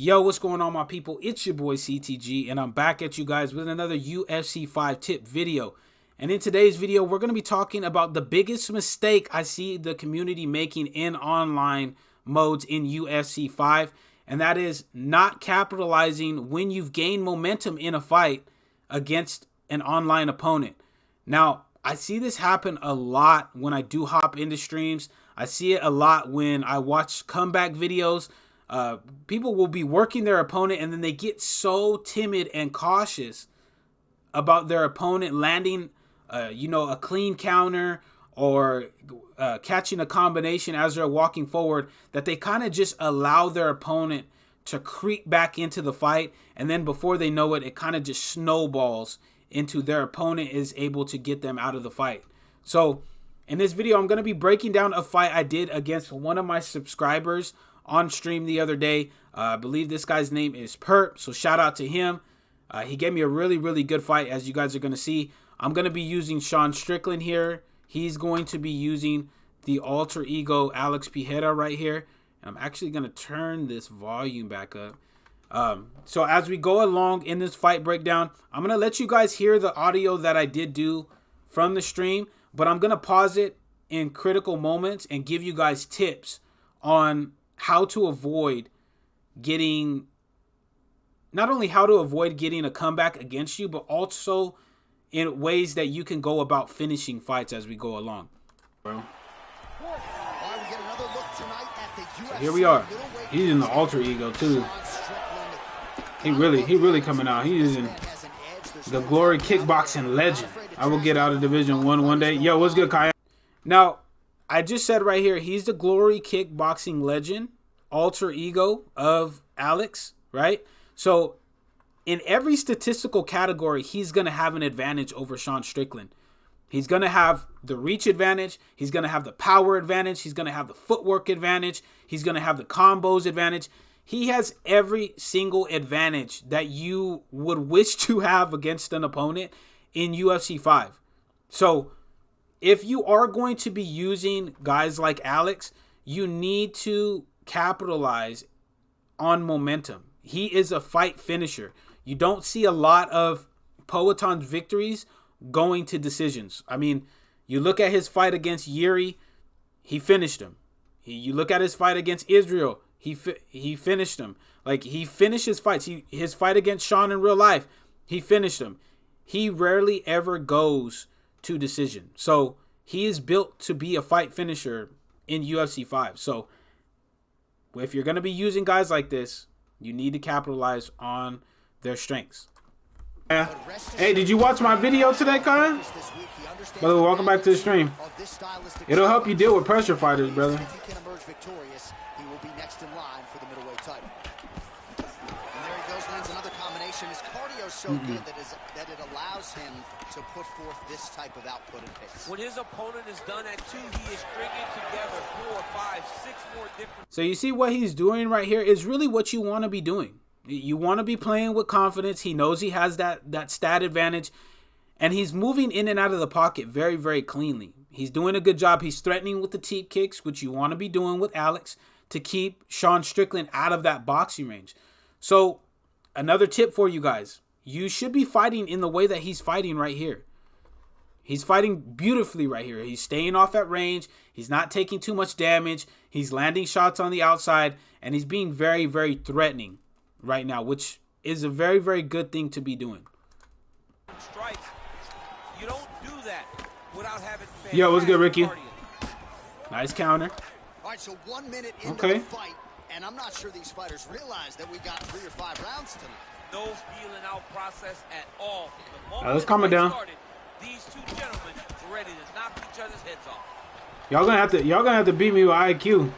Yo, what's going on, my people? It's your boy CTG, and I'm back at you guys with another UFC 5 tip video. And in today's video, we're going to be talking about the biggest mistake I see the community making in online modes in UFC 5, and that is not capitalizing when you've gained momentum in a fight against an online opponent. Now, I see this happen a lot when I do hop into streams. I see it a lot when I watch comeback videos. People will be working their opponent and then they get so timid and cautious about their opponent landing, a clean counter or catching a combination as they're walking forward that they kind of just allow their opponent to creep back into the fight. And then before they know it, it kind of just snowballs into their opponent is able to get them out of the fight. So in this video, I'm going to be breaking down a fight I did against one of my subscribers on stream the other day. I believe this guy's name is Perp, so shout out to him. He gave me a really good fight, as you guys are going to see. I'm going to be using Sean Strickland here. He's going to be using the alter ego Alex Pijera right here. And I'm actually going to turn this volume back up. So as we go along in this fight breakdown, I'm going to let you guys hear the audio that I did do from the stream, but I'm going to pause it in critical moments and give you guys tips on how to avoid getting, not only how to avoid getting a comeback against you, but also in ways that you can go about finishing fights as we go along. Bro. So here we are. He's in the alter ego too. He really coming out. He is in the Glory Kickboxing Legend. I will get out of Division 1 one day. Yo, what's good, Kaya? Now, I just said right here, he's the Glory Kickboxing Legend, alter ego of Alex, right? So in every statistical category, he's going to have an advantage over Sean Strickland. He's going to have the reach advantage. He's going to have the power advantage. He's going to have the footwork advantage. He's going to have the combos advantage. He has every single advantage that you would wish to have against an opponent in UFC 5. So if you are going to be using guys like Alex, you need to capitalize on momentum. He is a fight finisher. You don't see a lot of Poetan's victories going to decisions. I mean, you look at his fight against Yuri, he finished him. You look at his fight against Israel, he finished him. Like, he finishes fights. His fight against Sean in real life, he finished him. He rarely ever goes to decision. So he is built to be a fight finisher in UFC 5. So if you're going to be using guys like this, you need to capitalize on their strengths. Yeah. Hey, did you watch my video today, Kyle? Brother, welcome back to the stream. It'll help you deal with pressure fighters, brother. His cardio is so good that it allows him to put forth this type of output and pace. When his opponent is done at 2, he is stringing together 4, 5, 6 more different. So you see what he's doing right here is really what you want to be doing. You want to be playing with confidence. He knows he has that stat advantage, and he's moving in and out of the pocket very cleanly. He's doing a good job. He's threatening with the teep kicks, which you want to be doing with Alex to keep Sean Strickland out of that boxing range. So another tip for you guys, you should be fighting in the way that he's fighting right here. He's fighting beautifully right here. He's staying off at range. He's not taking too much damage. He's landing shots on the outside, and he's being very threatening right now, which is a very good thing to be doing. Strikes. You don't do that without having fans. Yo, what's good, Ricky? Nice counter. All right, so 1 minute into the fight. And I'm not sure these fighters realize that we got 3 or 5 rounds tonight. No feeling out process at all. Let's calm it down. These two gentlemen were ready to knock each other's heads off. Y'all gonna have to beat me with IQ.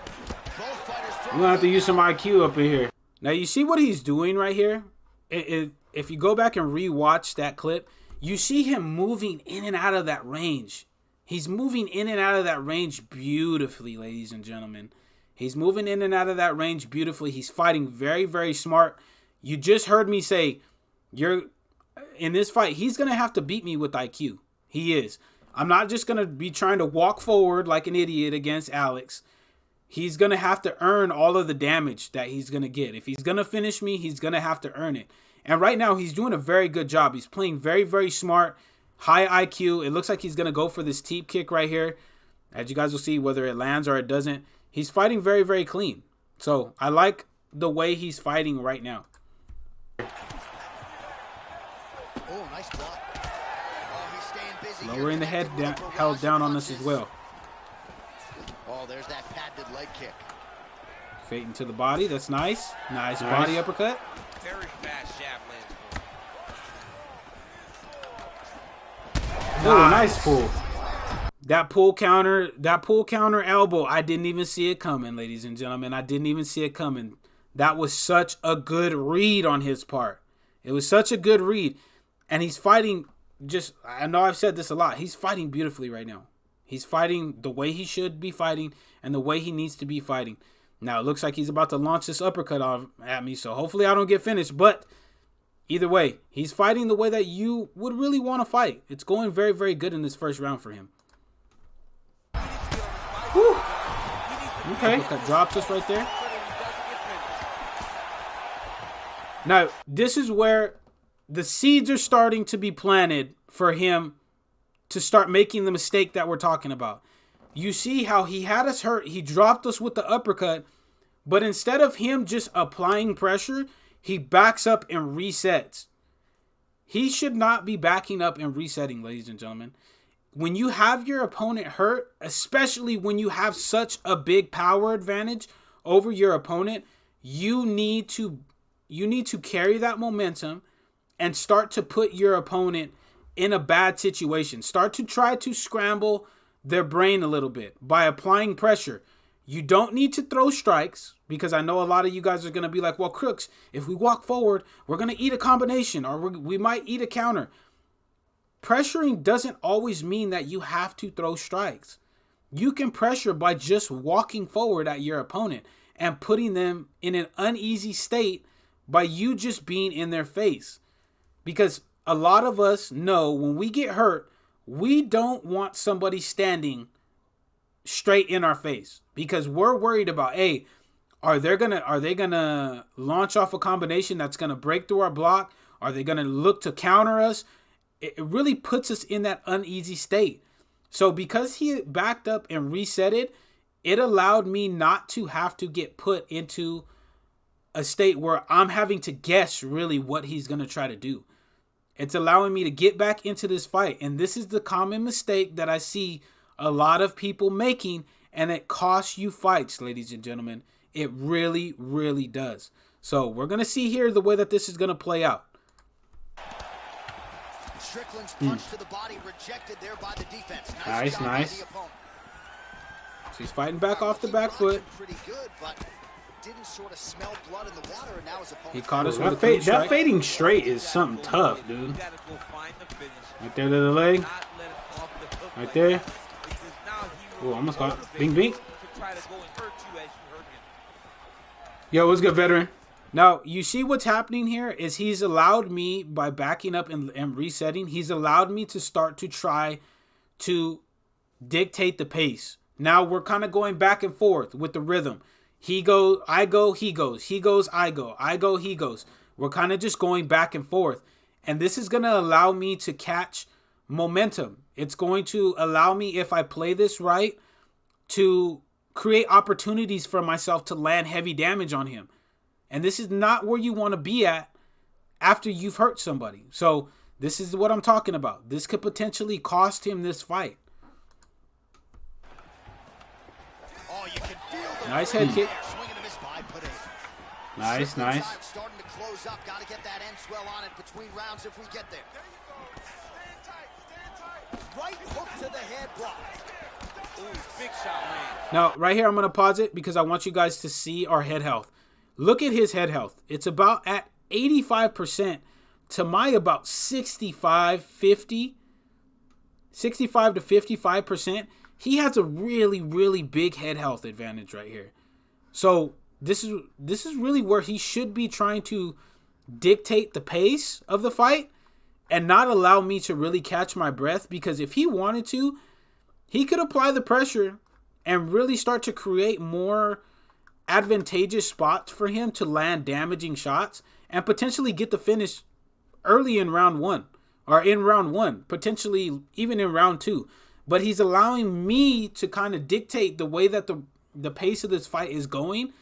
We're gonna have to use some IQ up in here. Now you see what he's doing right here? If you go back and re-watch that clip, you see him moving in and out of that range. He's moving in and out of that range beautifully, ladies and gentlemen. He's moving in and out of that range beautifully. He's fighting very smart. You just heard me say, in this fight, he's going to have to beat me with IQ. He is. I'm not just going to be trying to walk forward like an idiot against Alex. he's going to have to earn all of the damage that he's going to get. If he's going to finish me, he's going to have to earn it. And right now, he's doing a very good job. He's playing very, very smart, high IQ. It looks like he's going to go for this teep kick right here. As you guys will see, whether it lands or it doesn't, he's fighting very, very clean. So I like the way he's fighting right now. Oh, nice block. Oh, he's staying busy. Lowering the head down, held down on this as well. Oh, there's that patented leg kick. Fading to the body. That's nice. Nice body uppercut. Very fast jab lands. Oh, nice pull. That pull counter elbow, I didn't even see it coming, ladies and gentlemen. I didn't even see it coming. That was such a good read on his part. It was such a good read. And he's fighting just, I know I've said this a lot, he's fighting beautifully right now. He's fighting the way he should be fighting and the way he needs to be fighting. Now, it looks like he's about to launch this uppercut at me, so hopefully I don't get finished. But either way, he's fighting the way that you would really want to fight. It's going very, very good in this first round for him. Whew. Okay. Uppercut drops us right there. Now, this is where the seeds are starting to be planted for him to start making the mistake that we're talking about. You see how he had us hurt. He dropped us with the uppercut, but instead of him just applying pressure, he backs up and resets. He should not be backing up and resetting, ladies and gentlemen. When you have your opponent hurt, especially when you have such a big power advantage over your opponent, you need to carry that momentum and start to put your opponent in a bad situation. Start to try to scramble their brain a little bit by applying pressure. You don't need to throw strikes, because I know a lot of you guys are going to be like, well, Crooks, if we walk forward, we're going to eat a combination, or we might eat a counter. Pressuring doesn't always mean that you have to throw strikes. You can pressure by just walking forward at your opponent and putting them in an uneasy state by you just being in their face. Because a lot of us know when we get hurt, we don't want somebody standing straight in our face, because we're worried about, hey, are they gonna launch off a combination that's gonna break through our block? Are they gonna look to counter us? It really puts us in that uneasy state. So because he backed up and reset it, it allowed me not to have to get put into a state where I'm having to guess really what he's gonna try to do. It's allowing me to get back into this fight. And this is the common mistake that I see a lot of people making, and it costs you fights, ladies and gentlemen. It really, really does. So we're going to see here the way that this is going to play out. Strickland's punch to the body rejected there by the defense. Nice. So he's fighting back off the back foot. Pretty good, but didn't sort of smell blood in the water, and now his opponent. He caught us with a clean strike. That fading straight is something tough, dude. Right there to the leg. Right there. Oh, almost caught. Bing, bing. Yo, what's good, veteran? Now, you see what's happening here is he's allowed me, by backing up and resetting, he's allowed me to start to try to dictate the pace. Now we're kind of going back and forth with the rhythm. He goes, I go, he goes. He goes, I go. I go, he goes. We're kind of just going back and forth. And this is going to allow me to catch momentum. It's going to allow me, if I play this right, to create opportunities for myself to land heavy damage on him. And this is not where you want to be at after you've hurt somebody. So this is what I'm talking about. This could potentially cost him this fight. Oh, you can feel the nice head kick. Nice. Starting to close up. Got to get that end swell on it between rounds if we get there. Right hook to the head block. Ooh, big shot, man. Now, right here, I'm going to pause it because I want you guys to see our head health. Look at his head health. It's about at 85% to my about 65 to 55%. He has a really, really big head health advantage right here. So this is really where he should be trying to dictate the pace of the fight and not allow me to really catch my breath, because if he wanted to, he could apply the pressure and really start to create more advantageous spots for him to land damaging shots and potentially get the finish early in round 1 or in round 1, potentially even in round 2. But he's allowing me to kind of dictate the way that the pace of this fight is going,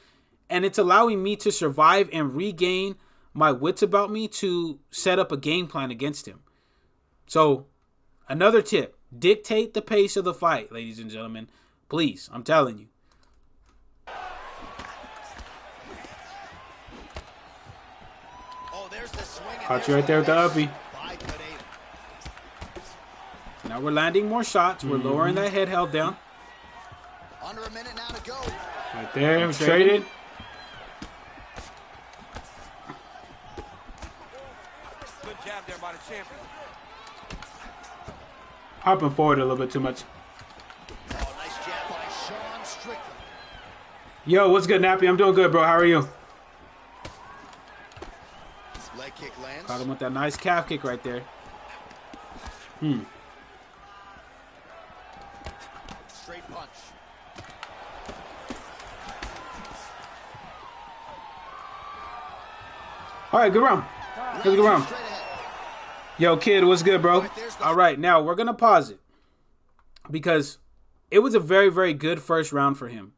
and it's allowing me to survive and regain my wits about me to set up a game plan against him. So, another tip, dictate the pace of the fight, ladies and gentlemen. Please, I'm telling you. Oh, there's the swing. Caught you right there with the uppie. Now we're landing more shots. We're lowering that head held down. Under a minute now to go. Right there, traded. Good jab there by the champion. Hopping forward a little bit too much. Oh, nice jab by Sean Strickland. Yo, what's good, Nappy? I'm doing good, bro. How are you? Leg kick lands. Caught him with that nice calf kick right there. Straight punch. All right, good round. Good round. Straight ahead. Yo, kid, what's good, bro? All right, now we're going to pause it because it was a very, very good first round for him.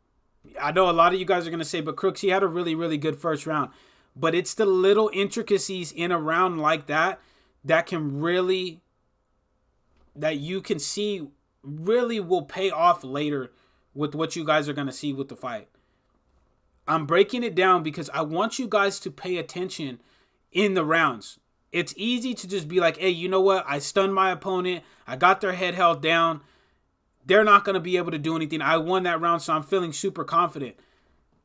I know a lot of you guys are going to say, but Crooks, he had a really, really good first round. But it's the little intricacies in a round like that can really, that you can see really will pay off later with what you guys are going to see with the fight. I'm breaking it down because I want you guys to pay attention in the rounds. It's easy to just be like, hey, you know what? I stunned my opponent. I got their head held down. They're not going to be able to do anything. I won that round, so I'm feeling super confident.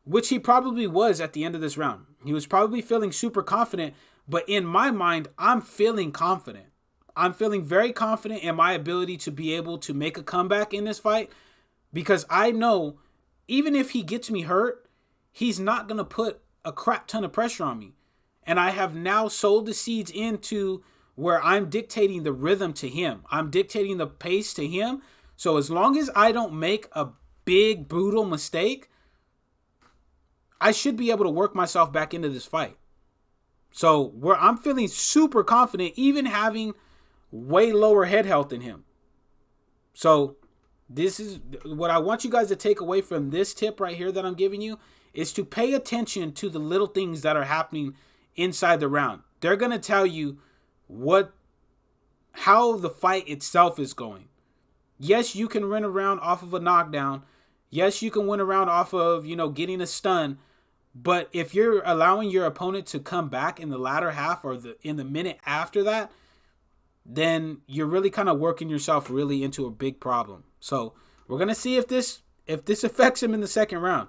Which he probably was at the end of this round. He was probably feeling super confident, but in my mind, I'm feeling confident. I'm feeling very confident in my ability to be able to make a comeback in this fight because I know even if he gets me hurt, he's not going to put a crap ton of pressure on me. And I have now sowed the seeds into where I'm dictating the rhythm to him. I'm dictating the pace to him. So as long as I don't make a big, brutal mistake, I should be able to work myself back into this fight. So I'm feeling super confident, even having way lower head health than him. So this is what I want you guys to take away from this tip right here that I'm giving you, is to pay attention to the little things that are happening inside the round. They're going to tell you how the fight itself is going. Yes, you can run around off of a knockdown. Yes, you can win around off of, getting a stun. But if you're allowing your opponent to come back in the latter half or in the minute after that, then you're really kind of working yourself really into a big problem. So we're going to see if this affects him in the second round.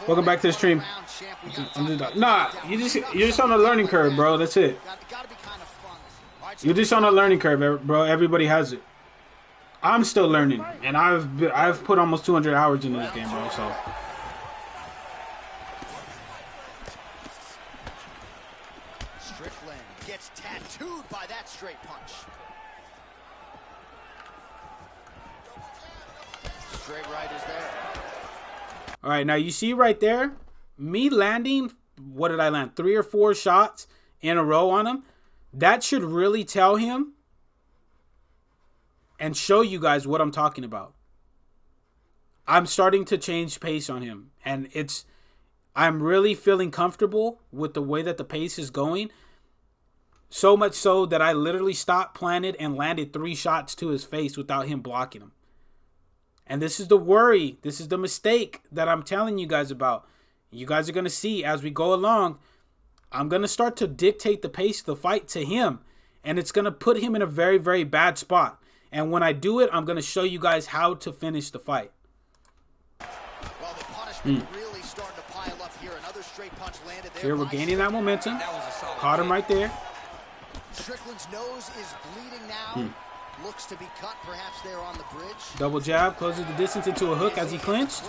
Welcome back to the stream. Nah, you're just on a learning curve, bro. That's it. You're just on a learning curve, bro. Everybody has it. I'm still learning, and I've put almost 200 hours into this game, bro. So. Strickland gets tattooed by that straight punch. Straight right is there. All right, now you see right there, me landing, what did I land? 3 or 4 shots in a row on him. That should really tell him and show you guys what I'm talking about. I'm starting to change pace on him, and I'm really feeling comfortable with the way that the pace is going. So much so that I literally stopped, planted, and landed 3 shots to his face without him blocking them. And this is the worry. This is the mistake that I'm telling you guys about. You guys are going to see as we go along. I'm going to start to dictate the pace of the fight to him. And it's going to put him in a very, very bad spot. And when I do it, I'm going to show you guys how to finish the fight. Well, the punishment really starting to pile up here. Another straight punch landed there. Here we're gaining that momentum. Caught him right there. Strickland's nose is bleeding now. Looks to be cut, perhaps there on the bridge. Double jab, closes the distance into a hook as he clinched.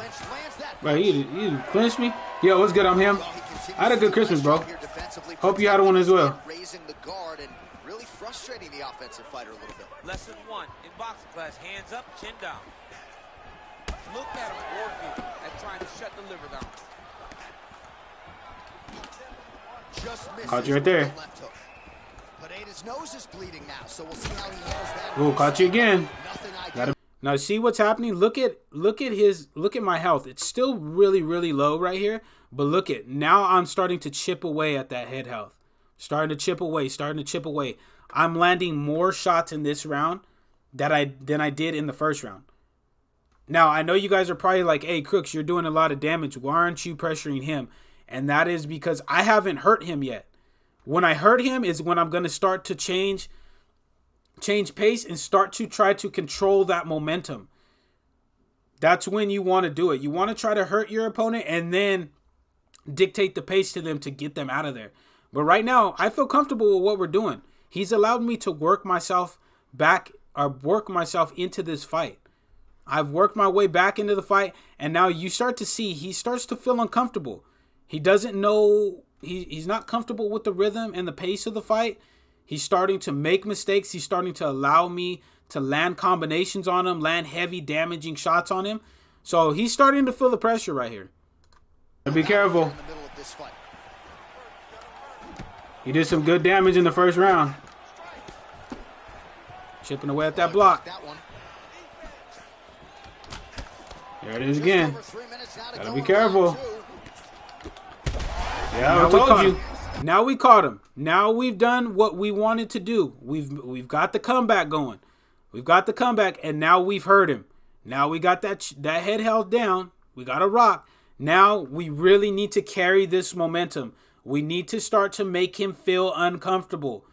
Bro, he clinched me. Yo, what's good? I'm him. I had a good Christmas, bro. Hope you had one as well. Raising the guard and really frustrating the offensive fighter a little bit. Lesson 1 in boxing class: hands up, chin down. Look at him working at trying to shut the liver down. Just misses Caught you right there. with the left hook. Pineda's nose is bleeding now, so we'll see how he handles that. Ooh, caught you again. Nothing I Gotta- Now see what's happening? Look at my health. It's still really, really low right here. But look at, now I'm starting to chip away at that head health. Starting to chip away. I'm landing more shots in this round than I did in the first round. Now, I know you guys are probably like, hey, Crooks, you're doing a lot of damage. Why aren't you pressuring him? And that is because I haven't hurt him yet. When I hurt him is when I'm going to start to change pace and start to try to control that momentum. That's when you want to do it. You want to try to hurt your opponent and then dictate the pace to them to get them out of there. But right now, I feel comfortable with what we're doing. He's allowed me to work myself into this fight. I've worked my way back into the fight, and now you start to see he starts to feel uncomfortable. He doesn't know, he's not comfortable with the rhythm and the pace of the fight. He's starting to make mistakes. He's starting to allow me to land combinations on him, land heavy damaging shots on him. So he's starting to feel the pressure right here. Be careful. in the middle of this fight. He did some good damage in the first round. Chipping away at that block. That one. There it is again. Over 3 minutes now to Gotta go be in careful. round two. Yeah, Now I we told caught you. him. Now we caught him. Now we've done what we wanted to do. We've got the comeback going. We've got the comeback, and now we've hurt him. Now we got that head held down. We got a rock. Now we really need to carry this momentum. We need to start to make him feel uncomfortable.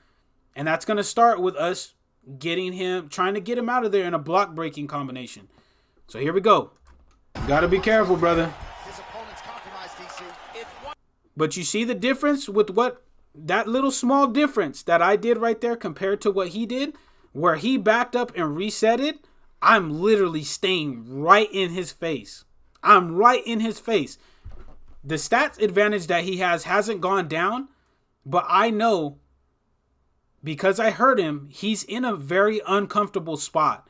And that's going to start with us trying to get him out of there in a block breaking combination. So here we go. Gotta be careful, brother. His opponent's compromised, DC. But you see the difference with that little small difference that I did right there compared to what he did, where he backed up and reset it. I'm literally staying right in his face. I'm right in his face. The stats advantage that he hasn't gone down, but I know because I heard him, he's in a very uncomfortable spot.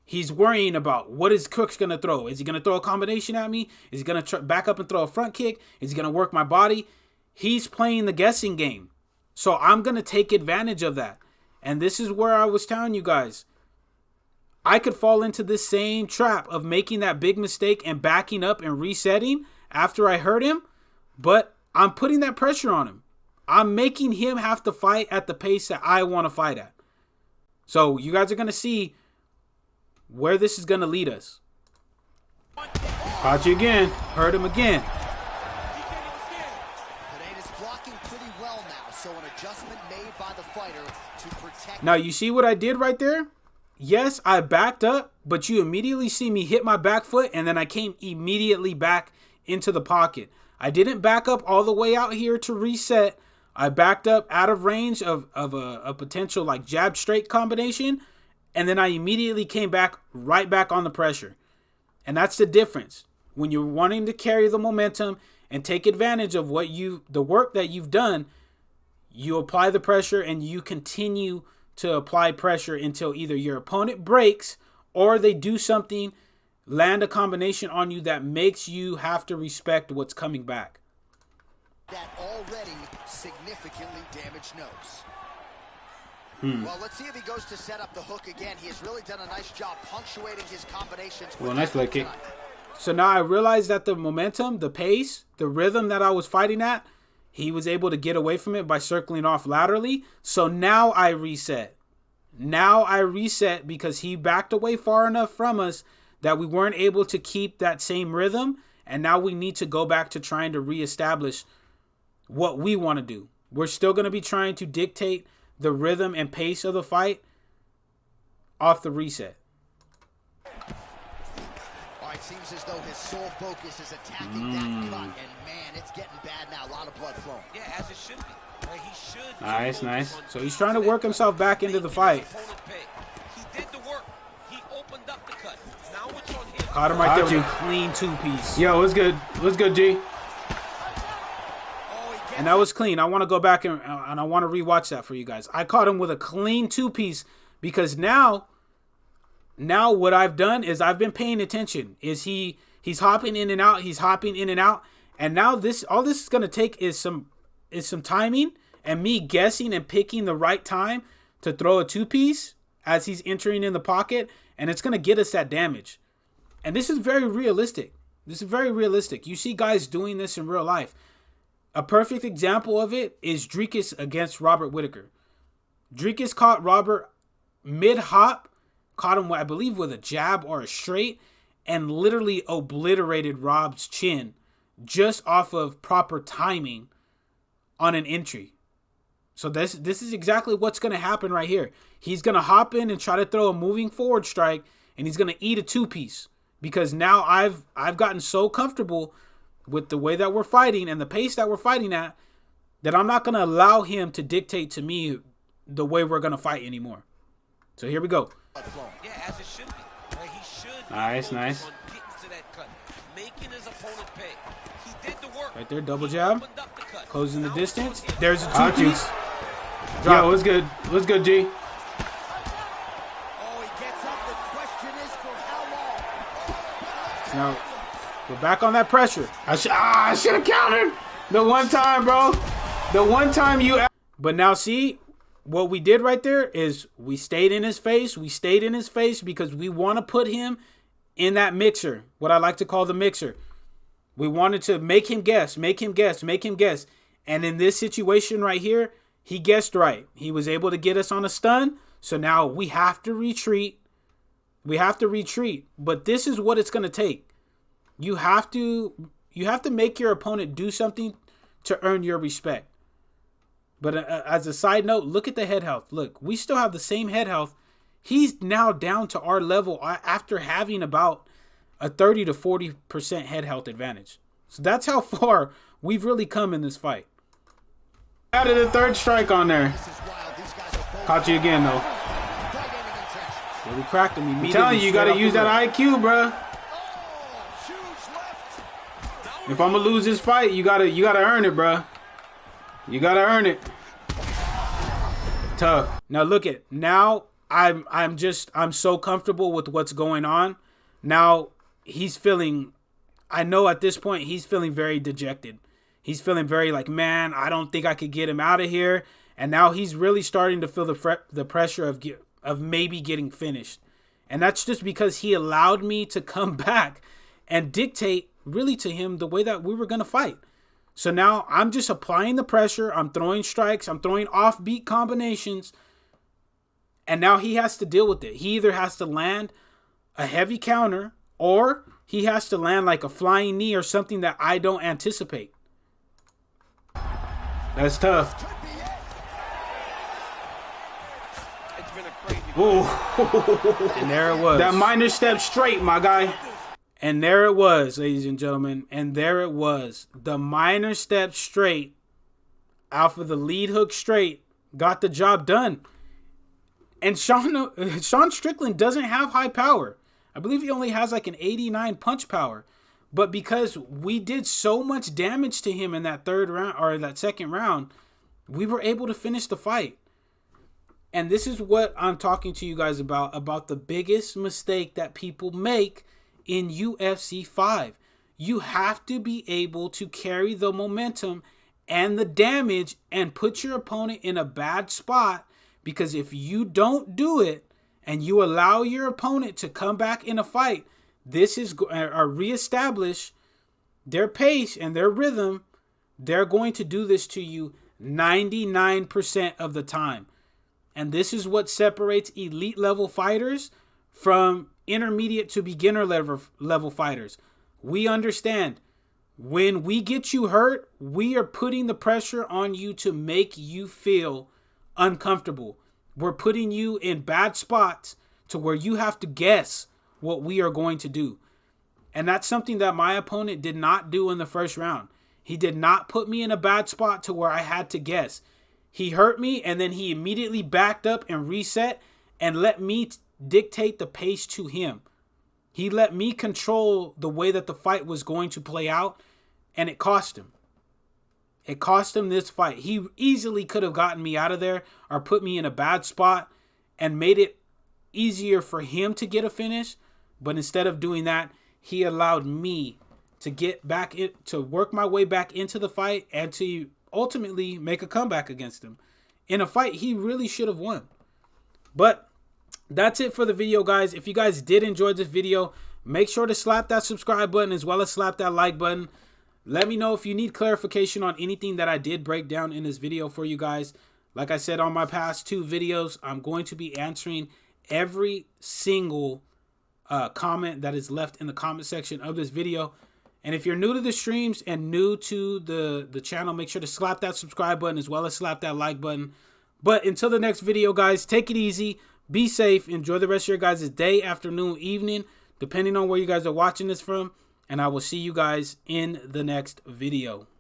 He's worrying about what is Crooks going to throw. Is he going to throw a combination at me? Is he going to back up and throw a front kick? Is he going to work my body? He's playing the guessing game. So I'm going to take advantage of that. And this is where I was telling you guys, I could fall into this same trap of making that big mistake and backing up and resetting after I hurt him. But I'm putting that pressure on him. I'm making him have to fight at the pace that I want to fight at. So you guys are going to see where this is going to lead us. Caught you again. Hurt him again. Pineda's blocking pretty well now, so an adjustment made by the fighter to protect. Now you see what I did right there? Yes, I backed up, but you immediately see me hit my back foot, and then I came immediately back into the pocket. I didn't back up all the way out here to reset. I backed up out of range of a potential like jab straight combination, and then I immediately came back right back on the pressure. And that's the difference. When you're wanting to carry the momentum and take advantage of the work that you've done, you apply the pressure and you continue to apply pressure until either your opponent breaks or they do something, land a combination on you that makes you have to respect what's coming back. That already significantly damaged nose. Well, let's see if he goes to set up the hook again. He has really done a nice job punctuating his combinations. Well, nice leg kick. So now I realized that the momentum, the pace, the rhythm that I was fighting at, he was able to get away from it by circling off laterally. So now I reset. Now I reset because he backed away far enough from us that we weren't able to keep that same rhythm. And now we need to go back to trying to reestablish what we want to do. We're still going to be trying to dictate the rhythm and pace of the fight off the reset. All right, seems as though his sole focus is attacking that cut, and man, it's getting bad now. A lot of blood flowing. Yeah, as it should be. Right? He should. Nice, nice. So he's trying to work himself back into the fight. He did the work. He opened up the cut. Now it's on him. Caught him right there with you. a clean two-piece. Yo, what's good? What's good, G? And that was clean. I want to go back and I want to rewatch that for you guys. I caught him with a clean two-piece because now now what I've done is I've been paying attention. He's hopping in and out, he's hopping in and out. And now all this is gonna take is some timing and me guessing and picking the right time to throw a 2-piece as he's entering in the pocket, and it's gonna get us that damage. And this is very realistic. This is very realistic. You see guys doing this in real life. A perfect example of it is Dricus against Robert Whittaker. Dricus caught Robert mid-hop, caught him, I believe, with a jab or a straight, and literally obliterated Rob's chin just off of proper timing on an entry. So this is exactly what's going to happen right here. He's going to hop in and try to throw a moving forward strike, and he's going to eat a 2-piece. Because now I've gotten so comfortable with the way that we're fighting and the pace that we're fighting at that I'm not going to allow him to dictate to me the way we're going to fight anymore. So here we go. Yeah, as it should be. He should be Nice. on getting to that cut, making his opponent pay. He did the work. Right there, double jab. Closing the distance. There's a Got you. 2-piece. Yo, what's good? What's good, G? Oh, he gets up. The question is for how long? Now, we're back on that pressure. I should have countered the one time, bro. The one time you. But now see, what we did right there is we stayed in his face. We stayed in his face because we want to put him in that mixer, what I like to call the mixer. We wanted to make him guess. And in this situation right here, he guessed right. He was able to get us on a stun. So now we have to retreat. But this is what it's going to take. You have to make your opponent do something to earn your respect. But as a side note, look at the head health. Look, we still have the same head health. He's now down to our level after having about a 30 to 40% head health advantage. So that's how far we've really come in this fight. Added a third strike on there. Caught you again, though. Really cracked him immediately. I'm telling you, you got to use that IQ, bro. If I'm going to lose this fight, you gotta earn it, bro. You got to earn it. Tough. Now look at, now I'm so comfortable with what's going on. Now he's feeling, I know at this point he's feeling very dejected. He's feeling very like, man, I don't think I could get him out of here. And now he's really starting to feel the pressure of maybe getting finished. And that's just because he allowed me to come back and dictate really to him the way that we were going to fight. So now I'm just applying the pressure. I'm throwing strikes. I'm throwing offbeat combinations. And now he has to deal with it. He either has to land a heavy counter or he has to land like a flying knee or something that I don't anticipate. That's tough. It's been a crazy. Ooh. And there it was. That minor step straight, my guy. And there it was, ladies and gentlemen. And there it was. The minor step straight, off of the lead hook straight, got the job done. And Sean Strickland doesn't have high power. I believe he only has like an 89 punch power. But because we did so much damage to him in that third round or that second round, we were able to finish the fight. And this is what I'm talking to you guys about the biggest mistake that people make in UFC 5. You have to be able to carry the momentum and the damage and put your opponent in a bad spot, because if you don't do it and you allow your opponent to come back in a fight, this is reestablish their pace and their rhythm. They're going to do this to you 99% of the time. And this is what separates elite level fighters from intermediate to beginner level fighters. We understand when we get you hurt, we are putting the pressure on you to make you feel uncomfortable. We're putting you in bad spots to where you have to guess what we are going to do. And that's something that my opponent did not do in the first round. He did not put me in a bad spot to where I had to guess. He hurt me and then he immediately backed up and reset and let me dictate the pace to him. He let me control the way that the fight was going to play out, and it cost him. It cost him this fight. He easily could have gotten me out of there or put me in a bad spot and made it easier for him to get a finish, but instead of doing that, he allowed me to get back in, to work my way back into the fight and to ultimately make a comeback against him in a fight he really should have won. But that's it for the video, guys. If you guys did enjoy this video, make sure to slap that subscribe button as well as slap that like button. Let me know if you need clarification on anything that I did break down in this video for you guys. Like I said on my past 2 videos, I'm going to be answering every single comment that is left in the comment section of this video. And if you're new to the streams and new to the channel, make sure to slap that subscribe button as well as slap that like button. But until the next video, guys, take it easy, be safe, enjoy the rest of your guys' day, afternoon, evening, depending on where you guys are watching this from. And I will see you guys in the next video.